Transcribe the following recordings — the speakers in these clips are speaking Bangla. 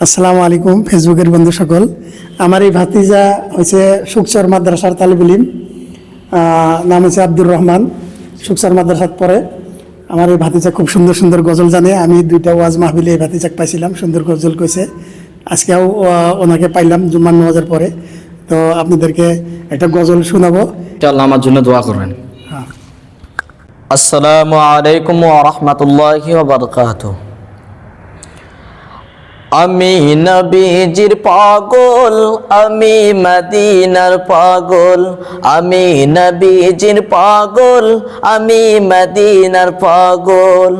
আসসালামু আলাইকুম ফেসবুকের বন্ধু সকল। আমার এই ভাতিজা হচ্ছে সুকচর মাদ্রাসার তালিবুল ইলম, নাম হচ্ছে আব্দুর রহমান। সুকচর মাদ্রাসাত পড়ে। আমার এই ভাতিজা খুব সুন্দর সুন্দর গজল জানে। আমি দুইটা ওয়াজ মাহফিলে এই ভাতিজাক পাইছিলাম, সুন্দর গজল কইছে। আজকেও ওনাকে পাইলাম জুম্মার নামাজের পরে। তো আপনাদেরকে একটা গজল শোনাবো। ইনশাআল্লাহ আমার জন্য দোয়া করবেন। হ্যাঁ। আসসালামু আলাইকুম ওয়া রাহমাতুল্লাহি ওয়া বারাকাতুহু। আমি নবীজির পাগল, আমি মদিনার পাগল, আমি নবীজির পাগল, আমি মদিনার পাগল।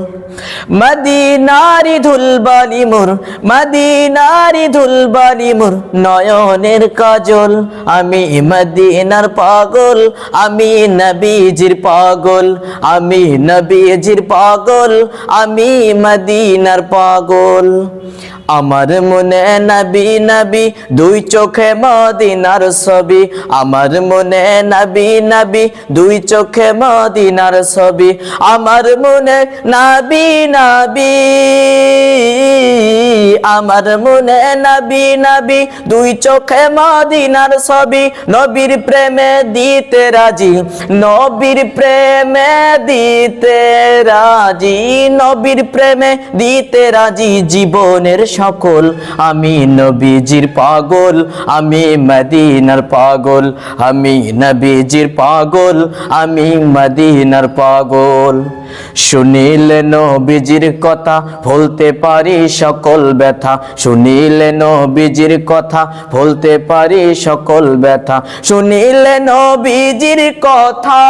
মদিনারি ধুলবালি মোর, মদিনারি ধুলবালি মোর নয়নের কাজল। আমি মদিনার পাগল, আমি নবীজির পাগল, আমি নবীজির পাগল, আমি মদিনার পাগল। আমার মনে নবী নবী দুই চোখে মদিনার ছবি, আমার মনে নবী নবী দুই চোখে মদিনার ছবি, আমার মনে নবী নবী, আমার মনে নবী নবী দুই চোখে মদিনার ছবি। নবীর প্রেমে দিতে রাজি, নবীর প্রেমে দিতে রাজি, নবীর প্রেমে দিতে রাজি জীবনের সকল। আমি নবীজির পাগল, আমি মদিনার পাগল, আমি নবীজির পাগল, আমি মদিনার পাগল। শুনিলে নবীজির কথা ভুলতে পারি সকল ব্যথা, শুনিলে নবীজির কথা ভুলতে পারি সকল ব্যথা, শুনিলে নবীজির কথা,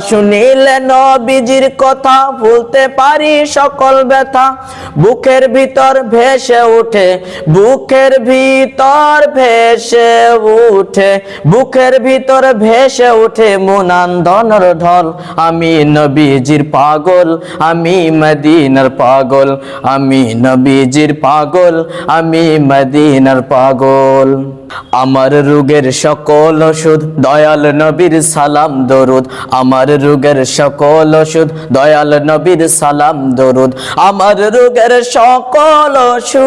শুনিলে নবীজির কথা ভুলতে পারি সকল ব্যথা। বুকের ভিতর ভেসে উঠে, বুকের ভিতর ভেসে উঠে, বুকের ভিতর ভেসে উঠে মনান্দনের ঢল। আমি নবীজির পাগল, আমি মদিনার পাগল, আমি নবীজির পাগল, আমি মদিনার পাগল। আমার রোগের সকল ওষুধ দয়াল নবীর সালাম দরুদ, আমার রোগের সকল ওষুধ দয়াল নবীর সালাম দরুদ, আমার রোগের সকল ওষুধ,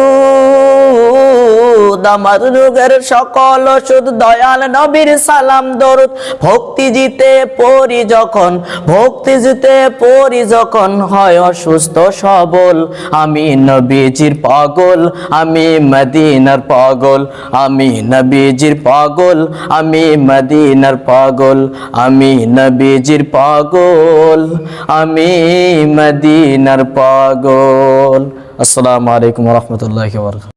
আমার রোগের সকল ওষুধ দয়াল নবীর সালাম দরুদ। ভক্তি জিতে পড়ি যখন, ভক্তি জিতে পড়ি যখন হয় অসুস্থ সবল। আমি নবীজির পাগল, আমি মদিনার পাগল, আমি নবীজির পাগল, আমি মদিনার পাগল, আমি নবীজির পাগল, আমি মদিনার পাগল। আসসালামু আলাইকুম ওয়া রাহমাতুল্লাহি ওয়া বারাকাতুহু।